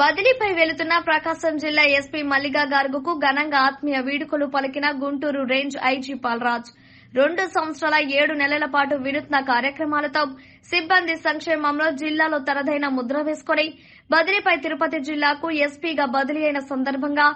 బదిలీపై వెళుతున్న ప్రకాశం జిల్లా ఎస్పీ మల్లిగా గార్గుకు ఘనంగా ఆత్మీయ వీడుకోలు పలికిన గుంటూరు రేంజ్ ఐజీ పాల్రాజ్. 2 సంవత్సరాల 7 నెలల పాటు వినూత్న కార్యక్రమాలతో సిబ్బంది సంక్షేమంలో జిల్లాలో తనదైన ముద్ర వేసుకుని బదిలీపై తిరుపతి జిల్లాకు ఎస్పీగా బదిలీ అయిన సందర్భంగా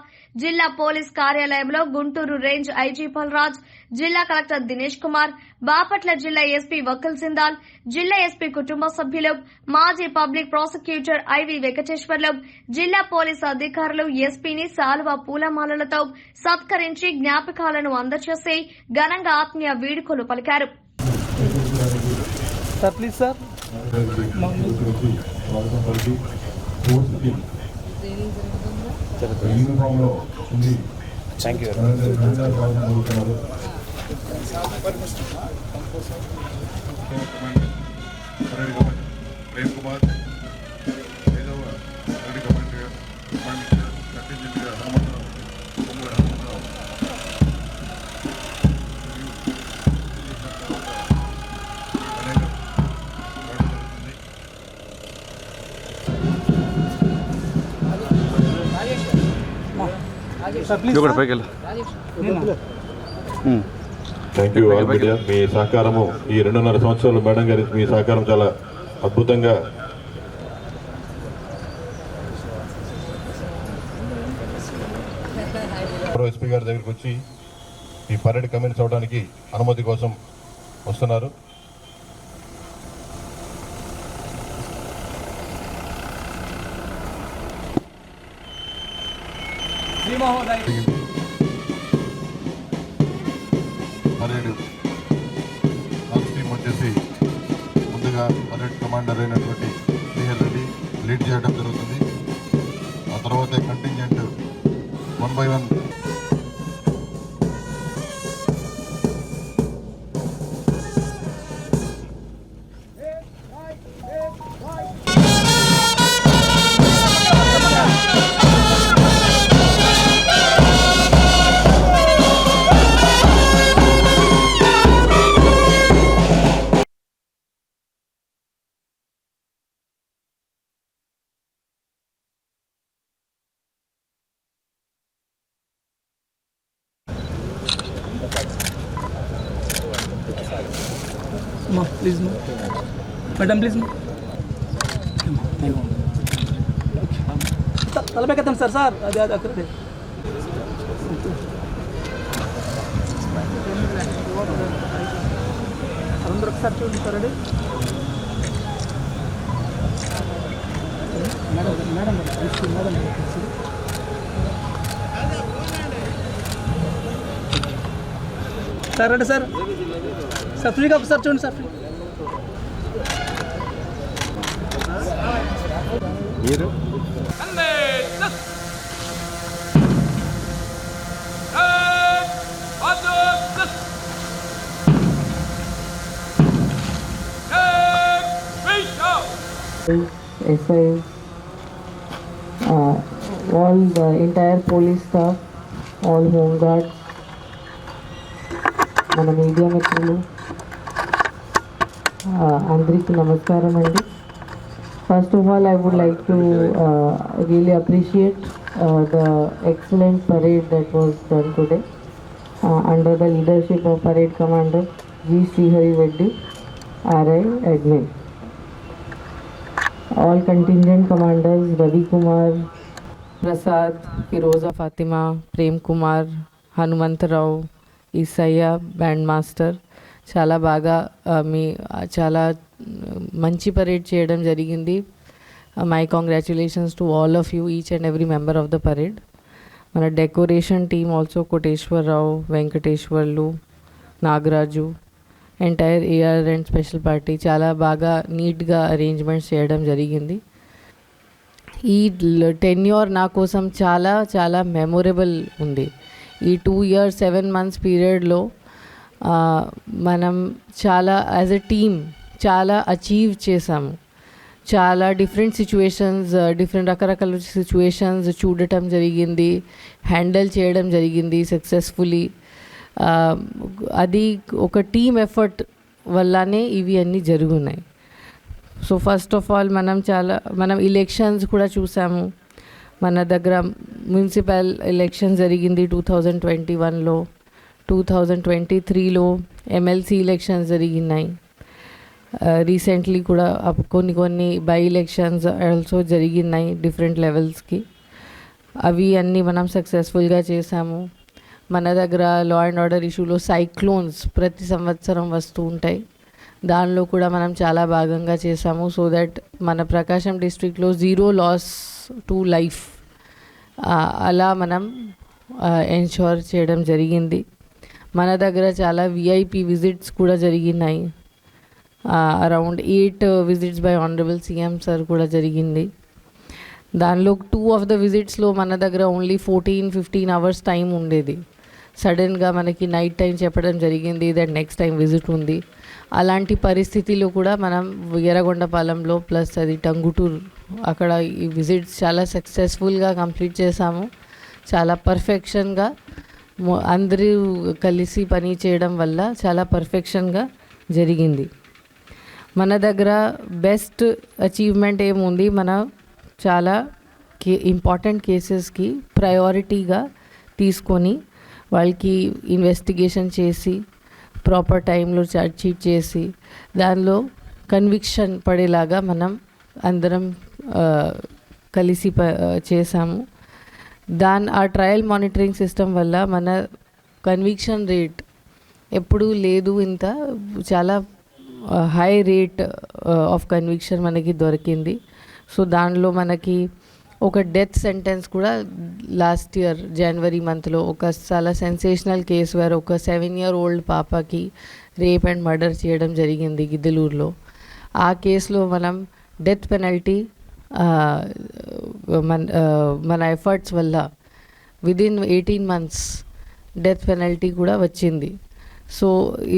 జిల్లా పోలీస్ కార్యాలయంలో గుంటూరు రేంజ్ ఐజీ పాల్రాజ్, జిల్లా కలెక్టర్ దినేష్ కుమార్, బాపట్ల జిల్లా ఎస్పీ వకీల్ సిందాల్, జిల్లా ఎస్పీ కుటుంబ సభ్యులు, మాజీ పబ్లిక్ ప్రాసిక్యూటర్ ఐవి వెంకటేశ్వర్లు, జిల్లా పోలీసు అధికారులు ఎస్పీని శాలువా పూలమాలలతో సత్కరించి జ్ఞాపకాలను అందజేసి ఘనంగా ఆత్మీయ వీడుకోలు పలికారు. ప్రేమ్ కుమార్ ఐదవ రెడ్డి కమాండర్ కంటింజెంట్గా హనుమంతరావు కొమ్మూరి హనుమంతరావు అనేక థ్యాంక్ యూ ఆల్ మీడియా. మీ సహకారము ఈ 2.5 సంవత్సరాలు మేడం గారి మీ సహకారం చాలా అద్భుతంగా ఎస్పీ గారి దగ్గరికి వచ్చి ఈ పరేడ్ కమెంట్స్ అవడానికి అనుమతి కోసం వస్తున్నారు. పరేడ్ టీమ్ వచ్చేసి ముందుగా పరేడ్ కమాండర్ అయినటువంటి శ్రీహర్ రెడ్డి లీడ్ చేయడం జరుగుతుంది. ఆ తర్వాత contingent 1 by 1 please madam please తలపెక్కతాం సార్ అది అక్కడ అందరూ ఒకసారి చూడండి సార్. అది మేడం సార్ అంటే సార్ సార్ ఫ్రీగా ఒకసారి చూడండి సార్. మీరు SI, all the entire police staff, all home guards, మన మీడియా మిత్రులు అందరికీ నమస్కారం అండి. First of all I would like to really appreciate the excellent parade that was done today under the leadership of Parade Commander G. Srihari Reddy, RI Admin. All contingent commanders Ravi Kumar, Prasad, Firoza Fatima, Prem Kumar, Hanumantarao, Eesayya band master చాలా బాగా చాలా మంచి parade చేయడం జరిగింది. My congratulations to all of you, each and every member of the parade. మన decoration team also Koteswararao, Venkateswarlu, Nagaraju, entire AR and special party చాలా బాగా నీట్గా అరేంజ్మెంట్స్ చేయడం జరిగింది. ఈ టెన్యూర్ నా కోసం చాలా చాలా మెమొరబుల్ ఉంది. ఈ 2 years 7 months పీరియడ్లో మనం చాలా యాజ్ ఎ టీమ్ చాలా అచీవ్ చేసాము. చాలా డిఫరెంట్ సిచ్యువేషన్స్, రకరకాల సిచ్యువేషన్స్ చూడటం జరిగింది, హ్యాండిల్ చేయడం జరిగింది సక్సెస్ఫుల్లీ. అది ఒక టీమ్ ఎఫర్ట్ వల్లనే ఇవి అన్నీ జరుగున్నాయి. సో ఫస్ట్ ఆఫ్ ఆల్ మనం ఎలక్షన్స్ కూడా చూసాము. మన దగ్గర మున్సిపల్ ఎలక్షన్ జరిగింది 2021లో, 2023లో ఎమ్మెల్సీ ఎలక్షన్స్ జరిగినాయి. రీసెంట్లీ కూడా కొన్ని బై ఎలక్షన్స్ ఆల్సో జరిగినాయి డిఫరెంట్ లెవెల్స్కి. అవి అన్నీ మనం సక్సెస్ఫుల్గా చేసాము. మన దగ్గర లా అండ్ ఆర్డర్ ఇష్యూలో సైక్లోన్స్ ప్రతి సంవత్సరం వస్తూ ఉంటాయి, దానిలో కూడా మనం చాలా భాగంగా చేసాము. సో దట్ మన ప్రకాశం డిస్ట్రిక్ట్లో 0 లాస్ టు లైఫ్ అలా మనం ఎన్షూర్ చేయడం జరిగింది. మన దగ్గర చాలా విఐపి విజిట్స్ కూడా జరిగినాయి. Around 8 visits by honourable CM sir కూడా జరిగింది. దానిలో 2 ఆఫ్ ద విజిట్స్లో మన దగ్గర ఓన్లీ 14-15 అవర్స్ టైం ఉండేది. సడన్గా మనకి నైట్ టైం చెప్పడం జరిగింది దట్ నెక్స్ట్ టైం విజిట్ ఉంది. అలాంటి పరిస్థితిలో కూడా మనం ఎర్రగొండపాలెంలో ప్లస్ అది టంగుటూరు అక్కడ ఈ విజిట్స్ చాలా సక్సెస్ఫుల్గా కంప్లీట్ చేసాము. చాలా పర్ఫెక్షన్గా అందరూ కలిసి పని చేయడం వల్ల చాలా పర్ఫెక్షన్గా జరిగింది. మన దగ్గర బెస్ట్ అచీవ్మెంట్ ఏముంది, మన చాలా ఇంపార్టెంట్ కేసెస్కి ప్రయారిటీగా తీసుకొని వాళ్ళకి ఇన్వెస్టిగేషన్ చేసి ప్రాపర్ టైంలో ఛార్జ్ షీట్ చేసి దానిలో కన్విక్షన్ పడేలాగా మనం అందరం కలిసి చేసాము. ఆ ట్రయల్ మానిటరింగ్ సిస్టమ్ వల్ల మన కన్విక్షన్ రేట్ ఎప్పుడూ లేదు, ఇంత చాలా హై రేట్ ఆఫ్ కన్విక్షన్ మనకి దొరికింది. సో దానిలో మనకి ఒక డెత్ సెంటెన్స్ కూడా లాస్ట్ ఇయర్ జనవరి మంత్లో ఒక చాలా సెన్సేషనల్ కేసు వేర్ ఒక 7-year-old పాపకి రేప్ అండ్ మర్డర్ చేయడం జరిగింది గిద్దలూరులో. ఆ కేసులో మనం డెత్ పెనల్టీ మన ఎఫర్ట్స్ వల్ల విదిన్ 18 months డెత్ పెనల్టీ కూడా వచ్చింది. సో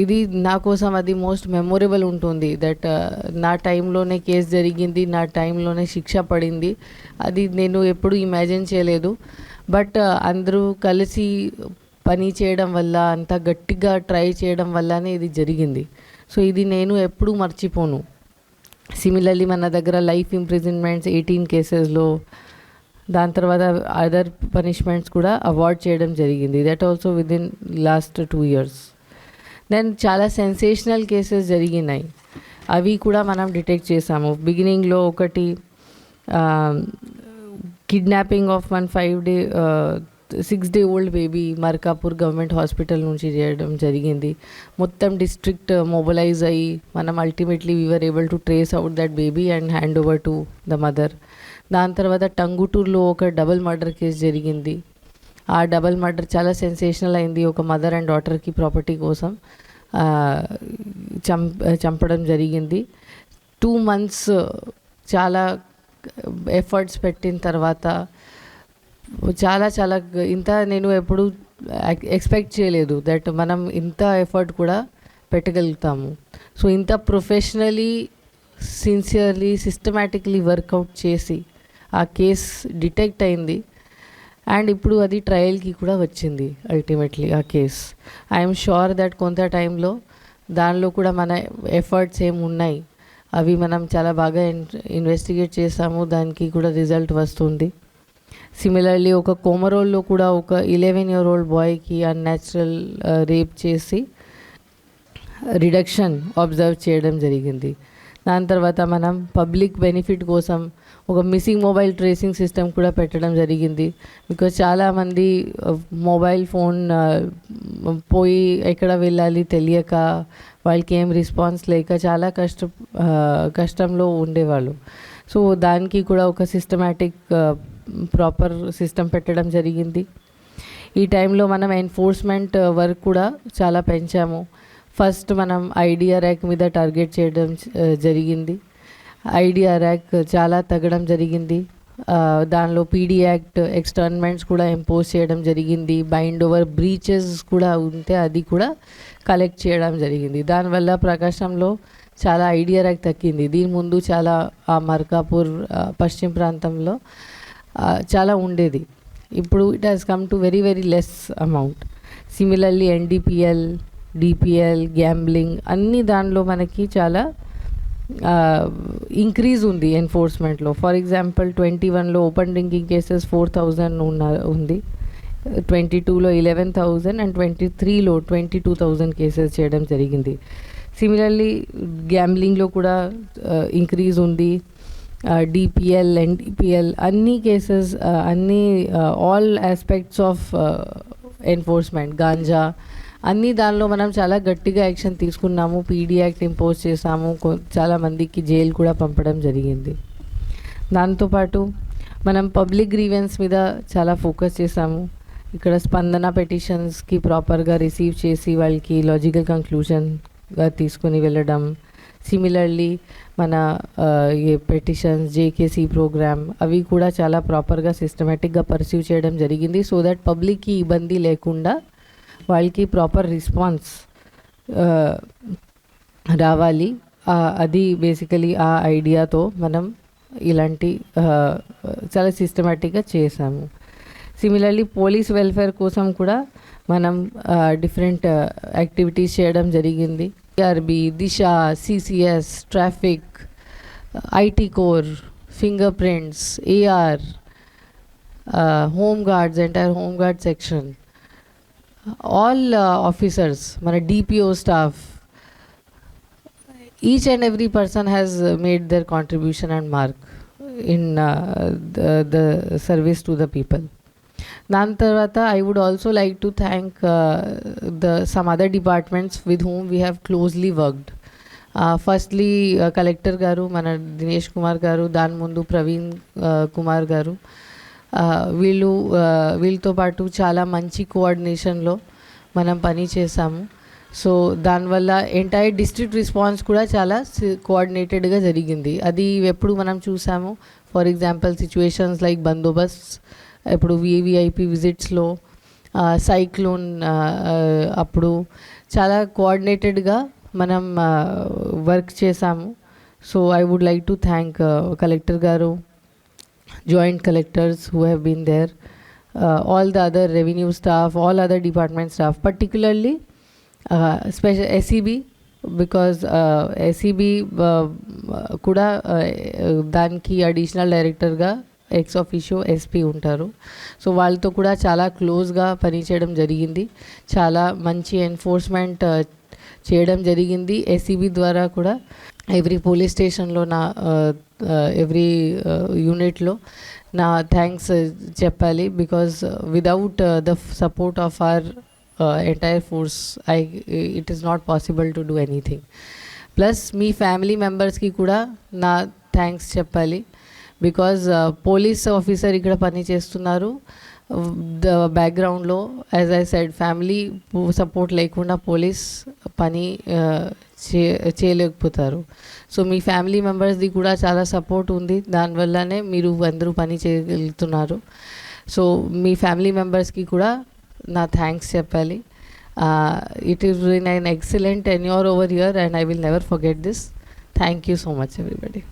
ఇది నా కోసం అది మోస్ట్ మెమొరబుల్ ఉంటుంది. దట్ నా టైంలోనే కేసు జరిగింది, నా టైంలోనే శిక్ష పడింది. అది నేను ఎప్పుడు ఇమాజిన్ చేయలేదు. బట్ అందరూ కలిసి పని చేయడం వల్ల, అంత గట్టిగా ట్రై చేయడం వల్లనే ఇది జరిగింది. సో ఇది నేను ఎప్పుడూ మర్చిపోను. సిమిలర్లీ మన దగ్గర లైఫ్ ఇంప్రిజన్మెంట్స్ 18 కేసెస్లో, దాని తర్వాత అదర్ పనిష్మెంట్స్ కూడా అవార్డ్ చేయడం జరిగింది. That also within last 2 years. Then చాలా సెన్సేషనల్ కేసెస్ జరిగినాయి, అవి కూడా మనం డిటెక్ట్ చేసాము. బిగినింగ్లో ఒకటి kidnapping of 6-day-old baby Markapur government hospital నుంచి చేయడం జరిగింది. మొత్తం డిస్ట్రిక్ట్ మొబిలైజ్ అయ్యి మనం ultimately we are able to trace out that baby and hand over to the mother. దాని తర్వాత టంగుటూరులో ఒక డబుల్ మర్డర్ కేసు జరిగింది. ఆ డబుల్ మర్డర్ చాలా సెన్సేషనల్ అయింది. ఒక మదర్ అండ్ డాటర్కి ప్రాపర్టీ కోసం చంపడం జరిగింది. 2 months చాలా ఎఫర్ట్స్ పెట్టిన తర్వాత చాలా ఇంత నేను ఎప్పుడు ఎక్స్పెక్ట్ చేయలేదు దట్ మనం ఇంత ఎఫర్ట్ కూడా పెట్టగలుగుతాము. సో ఇంత ప్రొఫెషనలీ, సిన్సియర్లీ, సిస్టమేటిక్లీ వర్కౌట్ చేసి ఆ కేస్ డిటెక్ట్ అయింది. అండ్ ఇప్పుడు అది ట్రయల్కి కూడా వచ్చింది అల్టిమేట్లీ ఆ కేస్. ఐఎమ్ షూర్ దట్ కొంత టైంలో దానిలో కూడా మన ఎఫర్ట్స్ ఏమున్నాయి అవి మనం చాలా బాగా ఇన్వెస్టిగేట్ చేసాము, దానికి కూడా రిజల్ట్ వస్తుంది. సిమిలర్లీ ఒక కోమరోల్లో కూడా ఒక 11-year-old బాయ్కి అన్యాచురల్ రేప్ చేసి రిడక్షన్ అబ్జర్వ్ చేయడం జరిగింది. దాని తర్వాత మనం పబ్లిక్ బెనిఫిట్ కోసం ఒక మిస్సింగ్ మొబైల్ ట్రేసింగ్ సిస్టమ్ కూడా పెట్టడం జరిగింది. బికాజ్ చాలామంది మొబైల్ ఫోన్ పోయి ఎక్కడ వెళ్ళాలి తెలియక, వాళ్ళకి ఏం రెస్పాన్స్ లేక చాలా కష్టంలో ఉండేవాళ్ళు. సో దానికి కూడా ఒక సిస్టమాటిక్ ప్రాపర్ సిస్టమ్ పెట్టడం జరిగింది. ఈ టైంలో మనం ఎన్ఫోర్స్మెంట్ వర్క్ కూడా చాలా పెంచాము. ఫస్ట్ మనం ఐడిఆర్ యాక్ట్ మీద టార్గెట్ చేయడం జరిగింది. ఐడిఆర్ యాక్ట్ చాలా తగ్గడం జరిగింది. దానిలో పీడీ యాక్ట్ ఎక్స్టర్న్మెంట్స్ కూడా ఇంపోజ్ చేయడం జరిగింది. బైండ్ ఓవర్ బ్రీచెస్ కూడా ఉంటే అది కూడా కలెక్ట్ చేయడం జరిగింది. దానివల్ల ప్రకాశంలో చాలా ఐడిఆర్ యాక్ట్ తగ్గింది. దీని ముందు చాలా మర్కాపూర్ పశ్చిమ ప్రాంతంలో చాలా ఉండేది. ఇప్పుడు it has come to very less amount. Similarly NDPL, DPL, gambling అన్ని దానిలో మనకి చాలా ఇంక్రీజ్ ఉంది ఎన్ఫోర్స్మెంట్లో. ఫర్ ఎగ్జాంపుల్ 21లో ఓపెన్ డ్రింకింగ్ కేసెస్ 4000 ఉంది, 22లో 11,000 అండ్ 23లో 22,000 కేసెస్ చేయడం జరిగింది. సిమిలర్లీ గ్యాంబ్లింగ్లో కూడా ఇంక్రీజ్ ఉంది. డిపిఎల్, ఎన్డిపిఎల్ అన్ని కేసెస్, అన్ని all aspects of enforcement, ganja అన్ని దానిలో మనం చాలా గట్టిగా యాక్షన్ తీసుకున్నాము. పీడీ యాక్ట్ ఇంపోజ్ చేసాము, చాలా మందికి జైలు కూడా పంపడం జరిగింది. దాంతోపాటు మనం పబ్లిక్ గ్రీవెన్స్ మీద చాలా ఫోకస్ చేసాము. ఇక్కడ స్పందన పెటిషన్స్కి ప్రాపర్గా రిసీవ్ చేసి వాళ్ళకి లాజికల్ కంక్లూజన్గా తీసుకుని వెళ్ళడం. సిమిలర్లీ మన ఏ పెటిషన్స్, జేకేసీ ప్రోగ్రామ్ అవి కూడా చాలా ప్రాపర్గా సిస్టమేటిక్గా పర్సీవ్ చేయడం జరిగింది. సో దట్ పబ్లిక్కి ఇబ్బంది లేకుండా వాళ్ళకి ప్రాపర్ రెస్పాన్స్ రావాలి. అది బేసికలీ ఆ ఐడియాతో మనం ఇలాంటి చాలా సిస్టమేటిక్గా చేసాము. సిమిలర్లీ పోలీస్ వెల్ఫేర్ కోసం కూడా మనం డిఫరెంట్ యాక్టివిటీస్ చేయడం జరిగింది. RB, Disha, CCS, traffic, IT core, fingerprints, AR, home guards, entire home guard section, all officers, mana DPO staff, each and every person has made their contribution and mark in the service to the people. Dan tarvata I would also like to thank some other departments with whom we have closely worked. Firstly collector garu, mana Dinesh Kumar garu, dan mundu Praveen Kumar garu, వీళ్ళతో పాటు చాలా మంచి కోఆర్డినేషన్లో మనం పని చేసాము. So దానివల్ల entire district response కూడా చాలా కోఆర్డినేటెడ్గా జరిగింది. అది ఎప్పుడు మనం చూసాము. For example situations like Bandobast, ఇప్పుడు విఐపి విజిట్స్లో, సైక్లోన్ అప్పుడు చాలా కోఆర్డినేటెడ్గా మనం వర్క్ చేసాము. So I would like to thank collector గారు, joint collectors who have been there, all the other revenue staff, all other department staff, particularly special SEB, because SEB kuda danki additional director ga ex officio SP ఉంటారు. So వాళ్ళతో కూడా చాలా క్లోజ్గా పనిచేయడం జరిగింది. చాలా మంచి ఎన్ఫోర్స్మెంట్ చేయడం జరిగింది. ఎస్ఈబి ద్వారా కూడా ఎవ్రీ పోలీస్ స్టేషన్లో నా ఎవ్రీ యూనిట్లో నా థ్యాంక్స్ చెప్పాలి. Because without the support of our entire force it is not possible to do anything. Plus me family మెంబర్స్కి కూడా నా థ్యాంక్స్ చెప్పాలి. బికాజ్ పోలీస్ ఆఫీసర్ ఇక్కడ పని చేస్తున్నారు, ద బ్యాక్గ్రౌండ్లో as I said family support లేకుండా పోలీస్ పని చేయలేకపోతారు. సో మీ ఫ్యామిలీ మెంబర్స్ది కూడా చాలా సపోర్ట్ ఉంది, దానివల్లనే మీరు అందరూ పని చేయగలుగుతున్నారు. సో మీ ఫ్యామిలీ మెంబర్స్కి కూడా నా థ్యాంక్స్ చెప్పాలి. It is been an excellent tenure over here and I will never forget this. Thank you so much everybody.